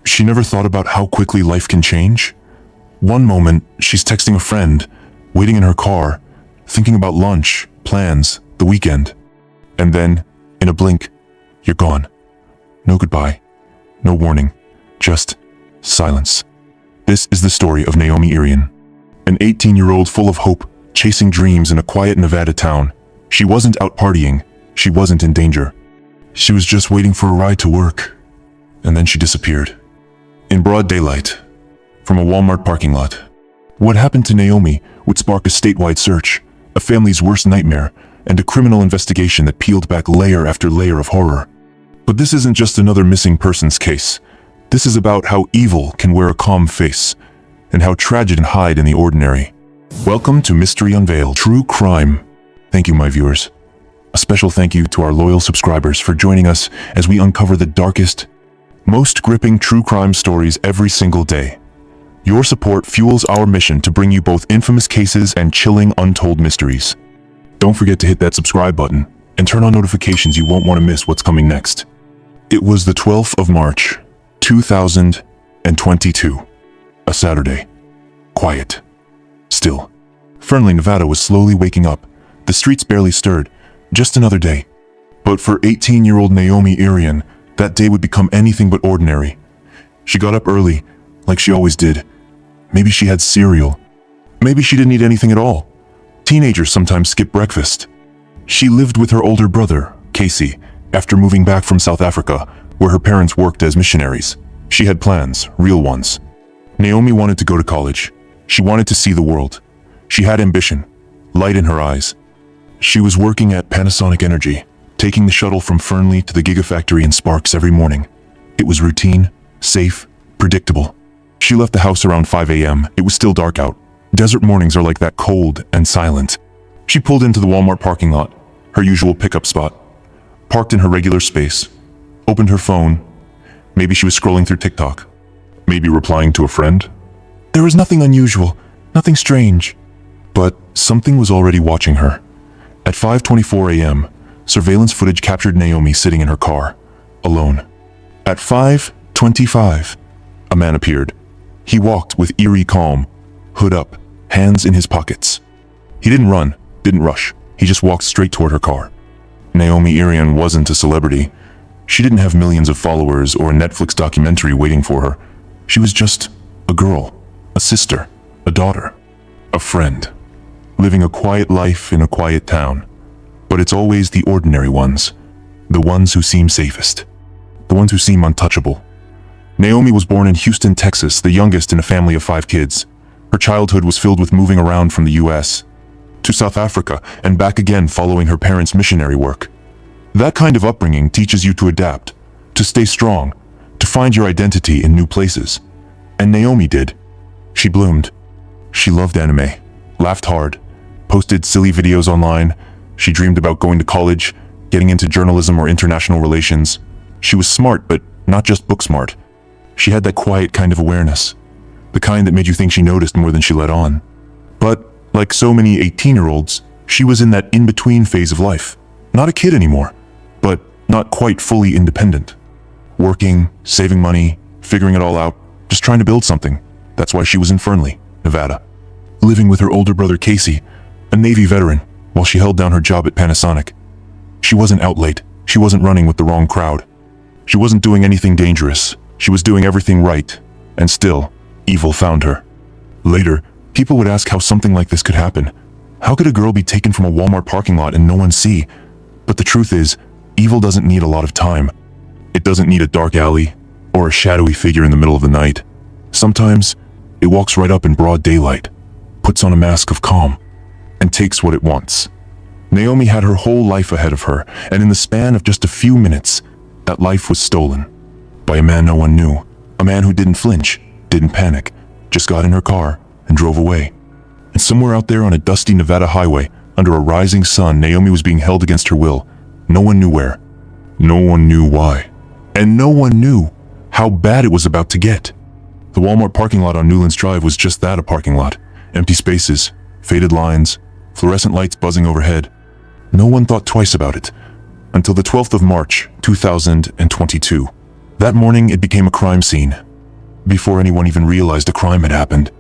She never thought about how quickly life can change. One moment, she's texting a friend, waiting in her car, thinking about lunch, plans, the weekend. And then, in a blink, you're gone. No goodbye, no warning, just silence. This is the story of Naomi Irion, an 18-year-old full of hope, chasing dreams in a quiet Nevada town. She wasn't out partying, she wasn't in danger. She was just waiting for a ride to work. And then she disappeared. In broad daylight, from a Walmart parking lot. What happened to Naomi would spark a statewide search, a family's worst nightmare, and a criminal investigation that peeled back layer after layer of horror. But this isn't just another missing persons case. This is about how evil can wear a calm face, and how tragedy can hide in the ordinary. Welcome to Mystery Unveiled, True Crime. Thank you, my viewers. A special thank you to our loyal subscribers for joining us as we uncover the darkest, most gripping true crime stories every single day. Your support fuels our mission to bring you both infamous cases and chilling untold mysteries. Don't forget to hit that subscribe button and turn on notifications. You won't want to miss what's coming next. It was the 12th of March, 2022. A Saturday. Quiet. Still. Fernley, Nevada was slowly waking up. The streets barely stirred. Just another day. But for 18-year-old Naomi Irion, that day would become anything but ordinary. She got up early, like she always did. Maybe she had cereal. Maybe she didn't eat anything at all. Teenagers sometimes skip breakfast. She lived with her older brother, Casey, after moving back from South Africa, where her parents worked as missionaries. She had plans, real ones. Naomi wanted to go to college. She wanted to see the world. She had ambition, light in her eyes. She was working at Panasonic Energy, taking the shuttle from Fernley to the Gigafactory in Sparks every morning. It was routine, safe, predictable. She left the house around 5 a.m. It was still dark out. Desert mornings are like that, cold and silent. She pulled into the Walmart parking lot, her usual pickup spot, parked in her regular space, opened her phone. Maybe she was scrolling through TikTok. Maybe replying to a friend. There was nothing unusual, nothing strange. But something was already watching her. At 5:24 a.m., surveillance footage captured Naomi sitting in her car, alone. At 5:25, a man appeared. He walked with eerie calm, hood up, hands in his pockets. He didn't run, didn't rush. He just walked straight toward her car. Naomi Irion wasn't a celebrity. She didn't have millions of followers or a Netflix documentary waiting for her. She was just a girl, a sister, a daughter, a friend, living a quiet life in a quiet town. But it's always the ordinary ones, the ones who seem safest, the ones who seem untouchable. Naomi was born in Houston, Texas, the youngest in a family of 5 kids. Her childhood was filled with moving around from the U.S. to South Africa and back again following her parents' missionary work. That kind of upbringing teaches you to adapt, to stay strong, to find your identity in new places. And Naomi did. She bloomed. She loved anime, laughed hard, posted silly videos online. She dreamed about going to college, getting into journalism or international relations. She was smart, but not just book smart. She had that quiet kind of awareness, the kind that made you think she noticed more than she let on. But, like so many 18-year-olds, she was in that in-between phase of life. Not a kid anymore, but not quite fully independent. Working, saving money, figuring it all out, just trying to build something. That's why she was in Fernley, Nevada, living with her older brother Casey, a Navy veteran, while she held down her job at Panasonic. She wasn't out late. She wasn't running with the wrong crowd. She wasn't doing anything dangerous. She was doing everything right, and still, evil found her. Later, people would ask how something like this could happen. How could a girl be taken from a Walmart parking lot and no one see? But the truth is, evil doesn't need a lot of time. It doesn't need a dark alley or a shadowy figure in the middle of the night. Sometimes, it walks right up in broad daylight, puts on a mask of calm, and takes what it wants. Naomi had her whole life ahead of her, and in the span of just a few minutes, that life was stolen. By a man no one knew. A man who didn't flinch, didn't panic, just got in her car and drove away. And somewhere out there on a dusty Nevada highway, under a rising sun, Naomi was being held against her will. No one knew where. No one knew why. And no one knew how bad it was about to get. The Walmart parking lot on Newlands Drive was just that, a parking lot. Empty spaces, faded lines, fluorescent lights buzzing overhead. No one thought twice about it. Until the 12th of March, 2022. That morning, it became a crime scene. before anyone even realized a crime had happened.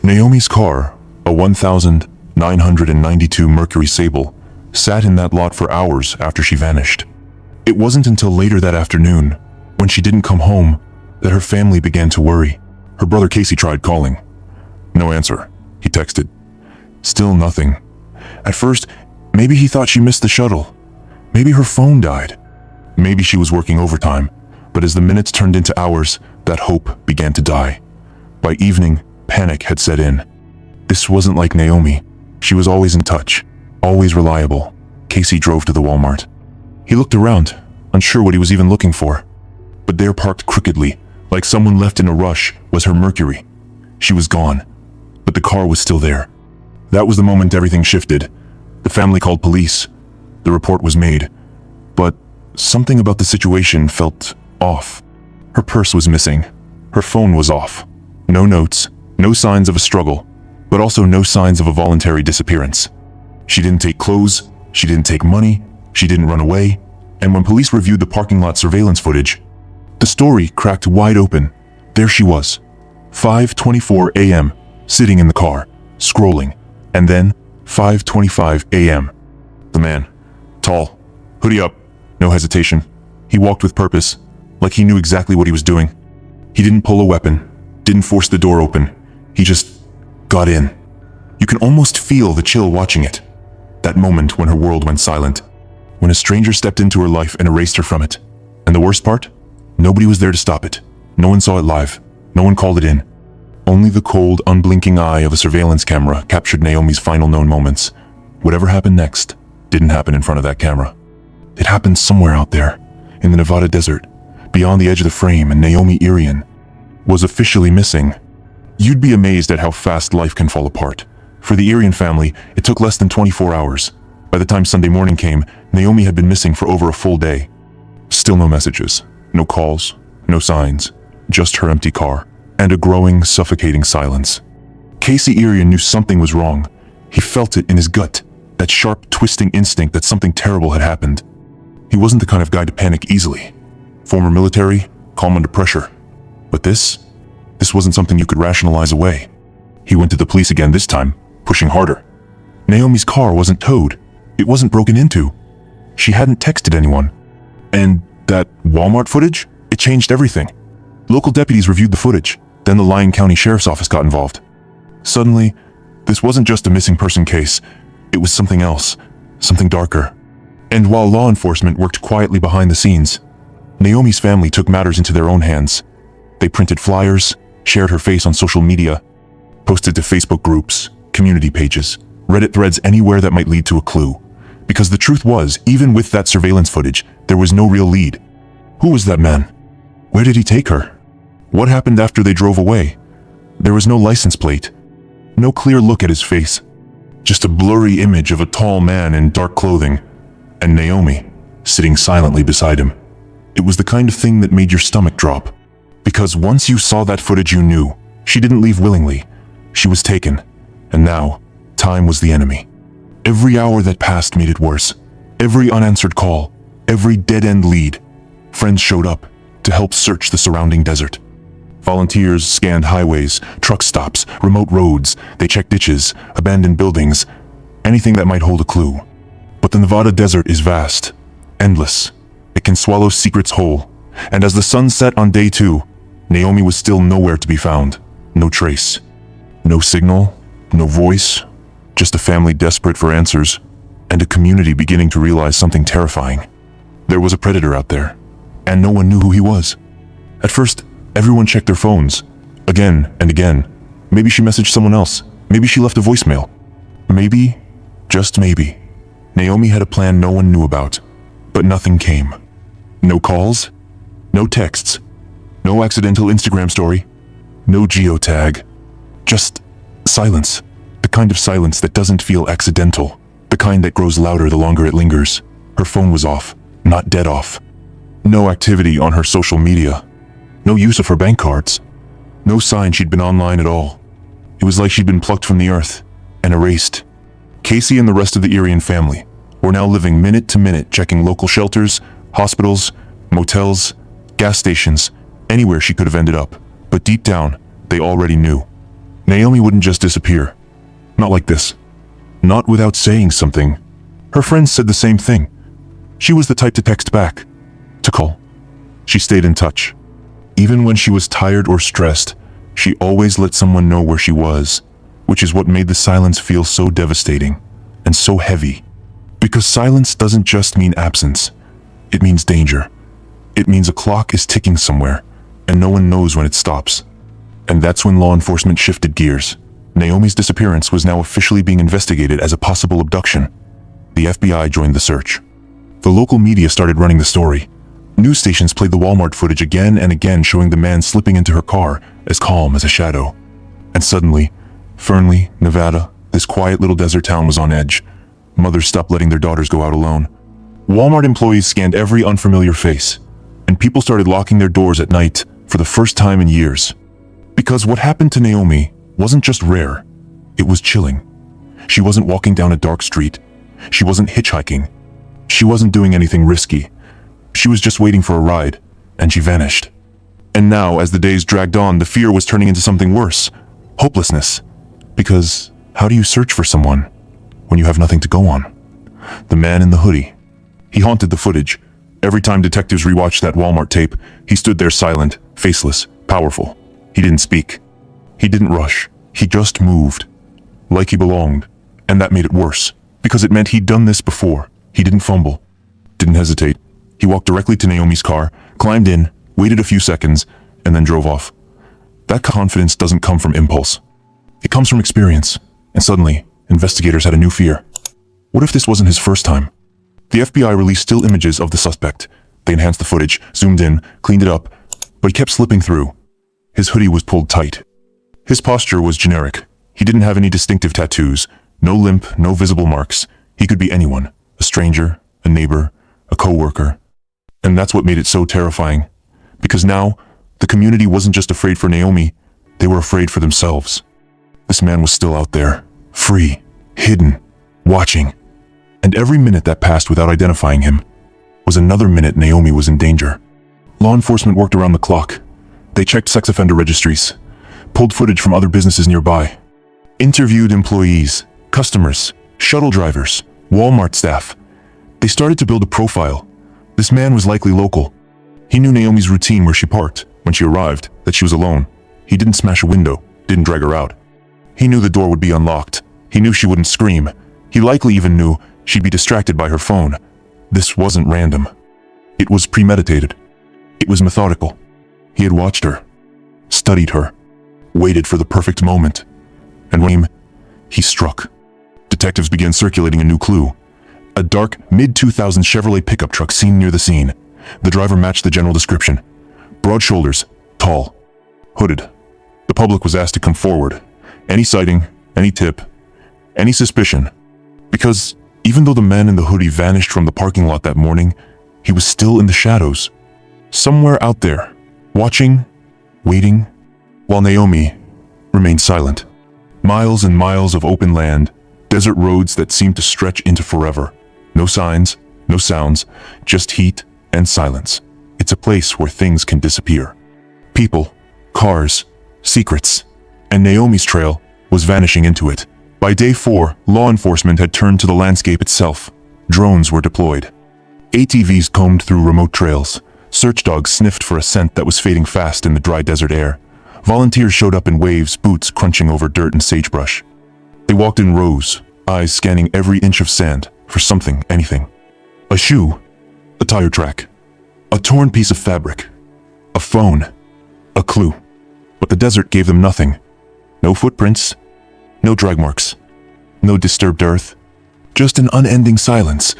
Naomi's car, a 1992 Mercury Sable, sat in that lot for hours after she vanished. It wasn't until later that afternoon, when she didn't come home, that her family began to worry. Her brother Casey tried calling. No answer. He texted. Still nothing. At first, maybe he thought she missed the shuttle. Maybe her phone died. Maybe she was working overtime. But as the minutes turned into hours, that hope began to die. By evening, panic had set in. This wasn't like Naomi. She was always in touch, always reliable. Casey drove to the Walmart. He looked around, unsure what he was even looking for. But there, parked crookedly, like someone left in a rush, was her Mercury. She was gone, but the car was still there. That was the moment everything shifted. The family called police. The report was made. But something about the situation felt off. Her purse was missing. Her phone was off. No notes, no signs of a struggle, but also no signs of a voluntary disappearance. She didn't take clothes, she didn't take money, she didn't run away, and when police reviewed the parking lot surveillance footage, the story cracked wide open. There she was, 5:24 a.m., sitting in the car, scrolling, and then 5:25 a.m. The man, tall, hoodie up, no hesitation. He walked with purpose, like he knew exactly what he was doing. He didn't pull a weapon, didn't force the door open. He just got in. You can almost feel the chill watching it. That moment when her world went silent, when a stranger stepped into her life and erased her from it. And the worst part? Nobody was there to stop it. No one saw it live. No one called it in. Only the cold, unblinking eye of a surveillance camera captured Naomi's final known moments. Whatever happened next didn't happen in front of that camera. It happened somewhere out there, in the Nevada desert, beyond the edge of the frame, and Naomi Irion was officially missing. You'd be amazed at how fast life can fall apart. For the Irion family, it took less than 24 hours. By the time Sunday morning came, Naomi had been missing for over a full day. Still no messages, no calls, no signs, just her empty car, and a growing, suffocating silence. Casey Irion knew something was wrong. He felt it in his gut, that sharp, twisting instinct that something terrible had happened. He wasn't the kind of guy to panic easily. Former military, calm under pressure. But this wasn't something you could rationalize away. He went to the police again, this time, pushing harder. Naomi's car wasn't towed. It wasn't broken into. She hadn't texted anyone. And that Walmart footage? It changed everything. Local deputies reviewed the footage. Then the Lyon County Sheriff's Office got involved. Suddenly, this wasn't just a missing person case. It was something else, something darker. And while law enforcement worked quietly behind the scenes, Naomi's family took matters into their own hands. They printed flyers, shared her face on social media, posted to Facebook groups, community pages, Reddit threads, anywhere that might lead to a clue. Because the truth was, even with that surveillance footage, there was no real lead. Who was that man? Where did he take her? What happened after they drove away? There was no license plate. No clear look at his face. Just a blurry image of a tall man in dark clothing, and Naomi, sitting silently beside him. It was the kind of thing that made your stomach drop. Because once you saw that footage, you knew. She didn't leave willingly. She was taken. And now, time was the enemy. Every hour that passed made it worse. Every unanswered call, every dead-end lead. Friends showed up to help search the surrounding desert. Volunteers scanned highways, truck stops, remote roads. They checked ditches, abandoned buildings, anything that might hold a clue. But the Nevada desert is vast, endless. It can swallow secrets whole. And as the sun set on day 2, Naomi was still nowhere to be found. No trace. No signal, no voice. Just a family desperate for answers, and a community beginning to realize something terrifying. There was a predator out there, and no one knew who he was. At first, everyone checked their phones, again and again. Maybe she messaged someone else. Maybe she left a voicemail. Maybe, just maybe, Naomi had a plan no one knew about. But nothing came. No calls, no texts, no accidental Instagram story, no geotag. Just silence. The kind of silence that doesn't feel accidental. The kind that grows louder the longer it lingers. Her phone was off, not dead off. No activity on her social media. No use of her bank cards. No sign she'd been online at all. It was like she'd been plucked from the earth and erased. Casey and the rest of the Irion family were now living minute to minute, checking local shelters, hospitals, motels, gas stations, anywhere she could have ended up. But deep down, they already knew. Naomi wouldn't just disappear. Not like this. Not without saying something. Her friends said the same thing. She was the type to text back, to call. She stayed in touch. Even when she was tired or stressed, she always let someone know where she was, which is what made the silence feel so devastating and so heavy. Because silence doesn't just mean absence. It means danger. It means a clock is ticking somewhere, and no one knows when it stops. And that's when law enforcement shifted gears. Naomi's disappearance was now officially being investigated as a possible abduction. The FBI joined the search. The local media started running the story. News stations played the Walmart footage again and again, showing the man slipping into her car, as calm as a shadow. And suddenly, Fernley, Nevada, this quiet little desert town was on edge. Mothers stopped letting their daughters go out alone. Walmart employees scanned every unfamiliar face, and people started locking their doors at night for the first time in years. Because what happened to Naomi wasn't just rare, it was chilling. She wasn't walking down a dark street. She wasn't hitchhiking. She wasn't doing anything risky. She was just waiting for a ride, and she vanished. And now, as the days dragged on, the fear was turning into something worse. Hopelessness. Because how do you search for someone when you have nothing to go on? The man in the hoodie. He haunted the footage. Every time detectives rewatched that Walmart tape, he stood there silent, faceless, powerful. He didn't speak. He didn't rush. He just moved. Like he belonged. And that made it worse, because it meant he'd done this before. He didn't fumble. Didn't hesitate. He walked directly to Naomi's car, climbed in, waited a few seconds, and then drove off. That confidence doesn't come from impulse. It comes from experience. And suddenly, investigators had a new fear. What if this wasn't his first time? The FBI released still images of the suspect. They enhanced the footage, zoomed in, cleaned it up, but he kept slipping through. His hoodie was pulled tight. His posture was generic. He didn't have any distinctive tattoos, no limp, no visible marks. He could be anyone, a stranger, a neighbor, a co-worker. And that's what made it so terrifying. Because now, the community wasn't just afraid for Naomi, they were afraid for themselves. This man was still out there, free, hidden, watching. And every minute that passed without identifying him was another minute Naomi was in danger. Law enforcement worked around the clock. They checked sex offender registries, pulled footage from other businesses nearby, interviewed employees, customers, shuttle drivers, Walmart staff. They started to build a profile. This man was likely local. He knew Naomi's routine where she parked when she arrived, that she was alone. He didn't smash a window, didn't drag her out. He knew the door would be unlocked. He knew she wouldn't scream. He likely even knew she'd be distracted by her phone. This wasn't random. It was premeditated. It was methodical. He had watched her, studied her, waited for the perfect moment. And when he struck, detectives began circulating a new clue. A dark, mid-2000s Chevrolet pickup truck seen near the scene. The driver matched the general description. Broad shoulders, tall, hooded. The public was asked to come forward. Any sighting, any tip, any suspicion. Because even though the man in the hoodie vanished from the parking lot that morning, he was still in the shadows. Somewhere out there, watching, waiting, while Naomi remained silent. Miles and miles of open land, desert roads that seemed to stretch into forever. No signs, no sounds, just heat and silence. It's a place where things can disappear. People, cars, secrets. And Naomi's trail was vanishing into it. By day 4, law enforcement had turned to the landscape itself. Drones were deployed. ATVs combed through remote trails. Search dogs sniffed for a scent that was fading fast in the dry desert air. Volunteers showed up in waves, boots crunching over dirt and sagebrush. They walked in rows, eyes scanning every inch of sand for something, anything. A shoe, a tire track, a torn piece of fabric, a phone, a clue. But the desert gave them nothing. No footprints, no drag marks, no disturbed earth. Just an unending silence,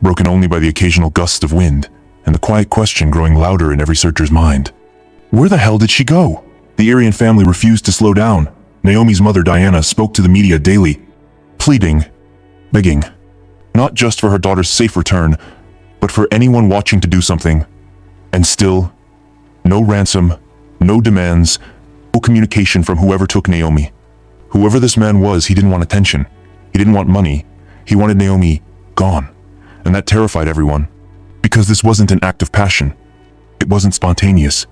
broken only by the occasional gust of wind, and the quiet question growing louder in every searcher's mind. Where the hell did she go? The Irion family refused to slow down. Naomi's mother, Diana, spoke to the media daily, pleading, begging, not just for her daughter's safe return, but for anyone watching to do something. And still, no ransom, no demands, no communication from whoever took Naomi. Whoever this man was, he didn't want attention. He didn't want money. He wanted Naomi gone. And that terrified everyone. Because this wasn't an act of passion. It wasn't spontaneous.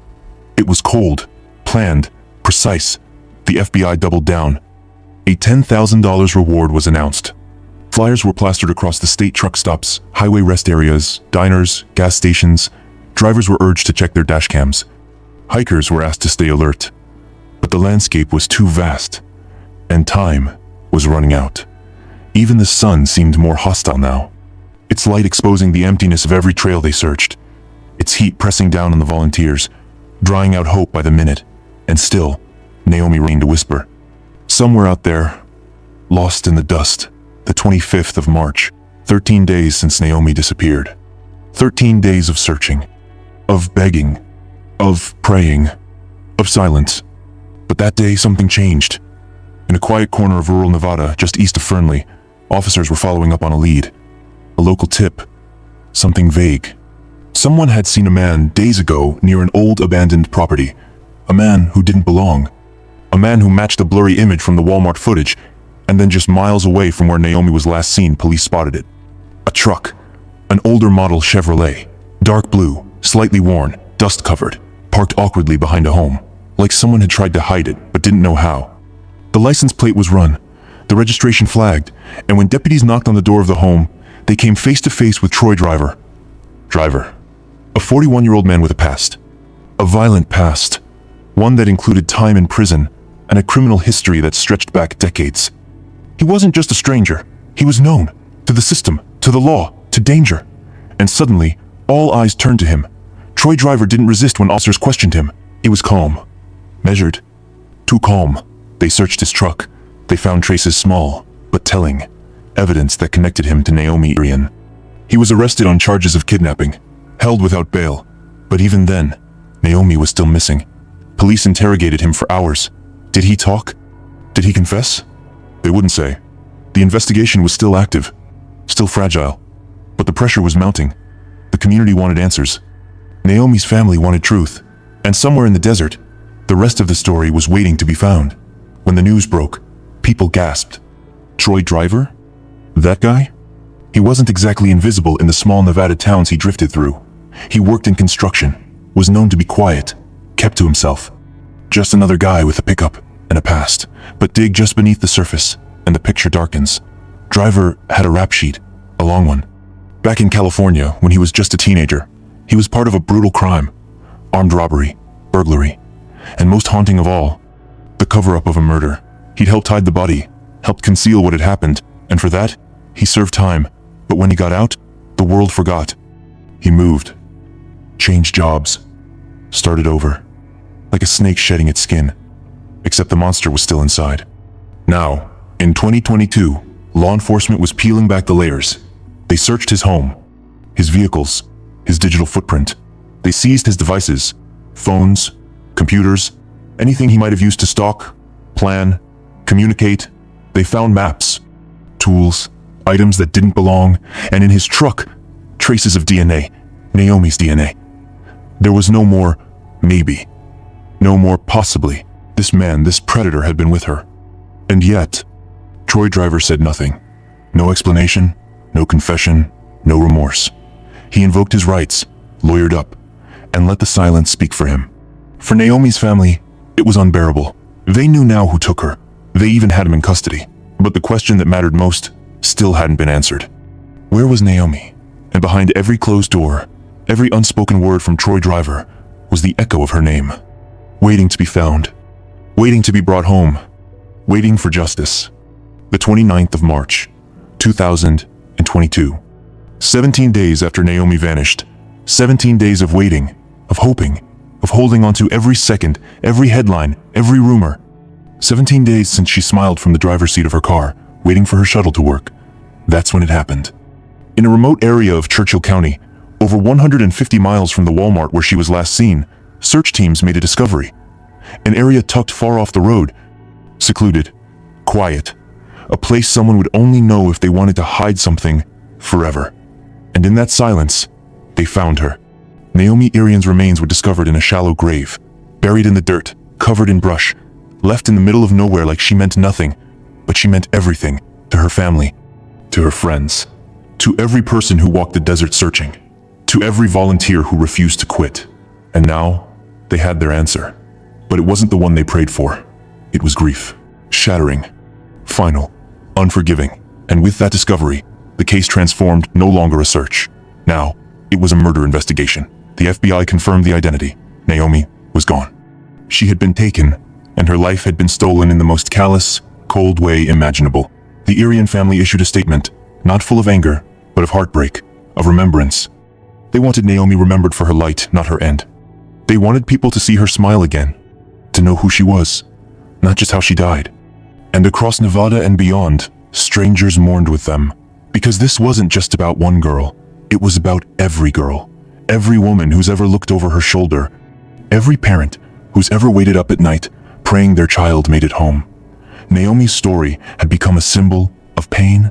It was cold, Planned, precise, the FBI doubled down. A $10,000 reward was announced. Flyers were plastered across the state truck stops, highway rest areas, diners, gas stations. Drivers were urged to check their dashcams. Hikers were asked to stay alert. But the landscape was too vast, and time was running out. Even the sun seemed more hostile now, its light exposing the emptiness of every trail they searched, its heat pressing down on the volunteers, drying out hope by the minute. And still, Naomi remained a whisper. Somewhere out there, lost in the dust, the 25th of March, 13 days since Naomi disappeared. 13 days of searching, of begging, of praying, of silence. But that day something changed. In a quiet corner of rural Nevada, just east of Fernley, officers were following up on a lead. A local tip. Something vague. Someone had seen a man days ago near an old abandoned property. A man who didn't belong. A man who matched a blurry image from the Walmart footage, and then just miles away from where Naomi was last seen, police spotted it. A truck. An older model Chevrolet. Dark blue, slightly worn, dust-covered, parked awkwardly behind a home, like someone had tried to hide it but didn't know how. The license plate was run, the registration flagged, and when deputies knocked on the door of the home, they came face to face with Troy Driver. A 41-year-old man with a past. A violent past. One that included time in prison and a criminal history that stretched back decades. He wasn't just a stranger. He was known. To the system, to the law, to danger. And suddenly, all eyes turned to him. Troy Driver didn't resist when officers questioned him. He was calm. Measured. Too calm. They searched his truck. They found traces small, but telling. Evidence that connected him to Naomi Irion. He was arrested on charges of kidnapping, held without bail. But even then, Naomi was still missing. Police interrogated him for hours. Did he talk? Did he confess? They wouldn't say. The investigation was still active, still fragile. But the pressure was mounting. The community wanted answers. Naomi's family wanted truth. And somewhere in the desert, the rest of the story was waiting to be found. When the news broke, people gasped. Troy Driver? That guy? He wasn't exactly invisible in the small Nevada towns he drifted through. He worked in construction, was known to be quiet, kept to himself. Just another guy with a pickup and a past. But dig just beneath the surface, and the picture darkens. Driver had a rap sheet, a long one. Back in California, when he was just a teenager, he was part of a brutal crime. Armed robbery, burglary, and most haunting of all, the cover-up of a murder. He'd helped hide the body, helped conceal what had happened, and for that, he served time. But when he got out, the world forgot. He moved, changed jobs, started over, like a snake shedding its skin, except the monster was still inside. Now, in 2022, law enforcement was peeling back the layers. They searched his home, his vehicles, his digital footprint. They seized his devices, phones, computers, anything he might have used to stalk, plan, communicate. They found maps, tools, items that didn't belong, and in his truck, traces of DNA, Naomi's DNA. There was no more maybe, no more possibly. This man, this predator had been with her. And yet, Troy Driver said nothing. No explanation, no confession, no remorse. He invoked his rights, lawyered up, and let the silence speak for him. For Naomi's family, it was unbearable. They knew now who took her. They even had him in custody. But the question that mattered most still hadn't been answered. Where was Naomi? And behind every closed door, every unspoken word from Troy Driver, was the echo of her name. Waiting to be found. Waiting to be brought home. Waiting for justice. The 29th of March, 2022. 17 days after Naomi vanished. 17 days of waiting, of hoping, of holding on to every second, every headline, every rumor. 17 days since she smiled from the driver's seat of her car, waiting for her shuttle to work. That's when it happened. In a remote area of Churchill County, over 150 miles from the Walmart where she was last seen, search teams made a discovery. An area tucked far off the road, secluded, quiet, a place someone would only know if they wanted to hide something forever. And in that silence, they found her. Naomi Irion's remains were discovered in a shallow grave, buried in the dirt, covered in brush, left in the middle of nowhere like she meant nothing, but she meant everything to her family, to her friends, to every person who walked the desert searching, to every volunteer who refused to quit. And now, they had their answer. But it wasn't the one they prayed for. It was grief. Shattering. Final. Unforgiving. And with that discovery, the case transformed no longer a search. Now, it was a murder investigation. The FBI confirmed the identity. Naomi was gone. She had been taken, and her life had been stolen in the most callous, cold way imaginable. The Irion family issued a statement, not full of anger, but of heartbreak, of remembrance. They wanted Naomi remembered for her light, not her end. They wanted people to see her smile again, to know who she was, not just how she died. And across Nevada and beyond, strangers mourned with them. Because this wasn't just about one girl, it was about every girl. Every woman who's ever looked over her shoulder. Every parent who's ever waited up at night, praying their child made it home. Naomi's story had become a symbol of pain,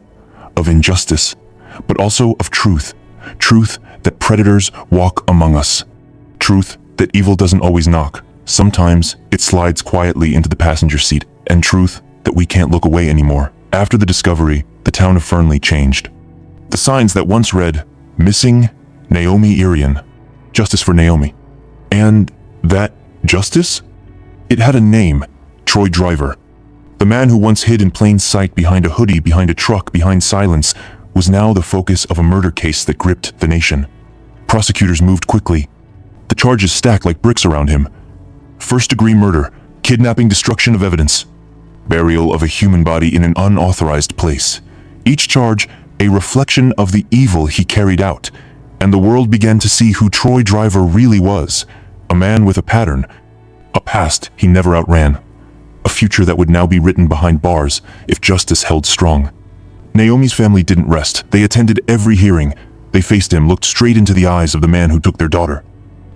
of injustice, but also of truth. Truth that predators walk among us. Truth that evil doesn't always knock. Sometimes it slides quietly into the passenger seat. And truth that we can't look away anymore. After the discovery, the town of Fernley changed. The signs that once read, "Missing Naomi Irion," justice for Naomi. And that justice? It had a name, Troy Driver. The man who once hid in plain sight behind a hoodie, behind a truck, behind silence, was now the focus of a murder case that gripped the nation. Prosecutors moved quickly. The charges stacked like bricks around him. First-degree murder, kidnapping, destruction of evidence, burial of a human body in an unauthorized place. Each charge a reflection of the evil he carried out, and the world began to see who Troy Driver really was. A man with a pattern, a past he never outran, a future that would now be written behind bars if justice held strong. Naomi's family didn't rest. They attended every hearing. They faced him, looked straight into the eyes of the man who took their daughter.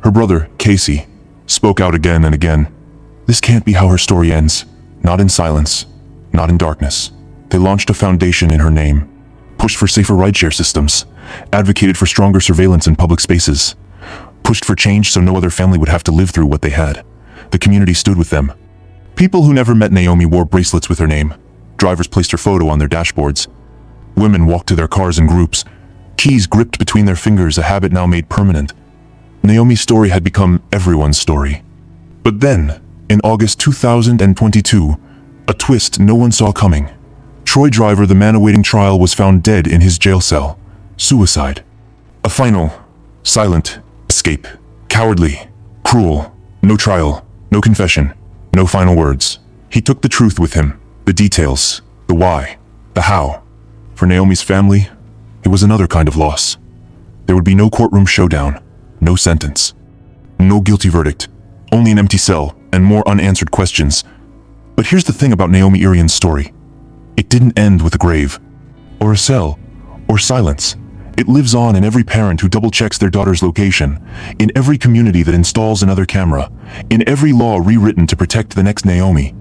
Her brother, Casey, spoke out again and again. This can't be how her story ends. Not in silence, not in darkness. They launched a foundation in her name, pushed for safer rideshare systems, advocated for stronger surveillance in public spaces, pushed for change so no other family would have to live through what they had. The community stood with them. People who never met Naomi wore bracelets with her name. Drivers placed her photo on their dashboards. Women walked to their cars in groups, keys gripped between their fingers, a habit now made permanent. Naomi's story had become everyone's story. But then, in August 2022, a twist no one saw coming. Troy Driver, the man awaiting trial, was found dead in his jail cell. Suicide. A final, silent escape. Cowardly, cruel, no trial, no confession, no final words. He took the truth with him, the details, the why, the how. For Naomi's family, it was another kind of loss. There would be no courtroom showdown, no sentence, no guilty verdict, only an empty cell and more unanswered questions. But here's the thing about Naomi Irion's story. It didn't end with a grave, or a cell, or silence. It lives on in every parent who double-checks their daughter's location, in every community that installs another camera, in every law rewritten to protect the next Naomi.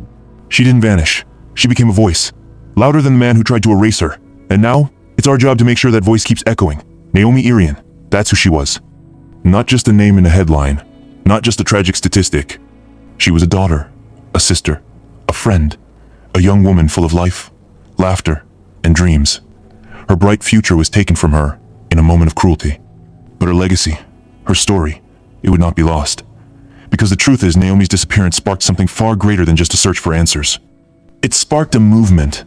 She didn't vanish. She became a voice, louder than the man who tried to erase her. And now, it's our job to make sure that voice keeps echoing. Naomi Irion, that's who she was. Not just a name in a headline, not just a tragic statistic. She was a daughter, a sister, a friend, a young woman full of life, laughter, and dreams. Her bright future was taken from her in a moment of cruelty. But her legacy, her story, it would not be lost. Because the truth is, Naomi's disappearance sparked something far greater than just a search for answers. It sparked a movement.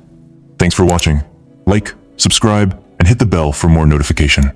Thanks for watching. Like, subscribe, and hit the bell for more notification.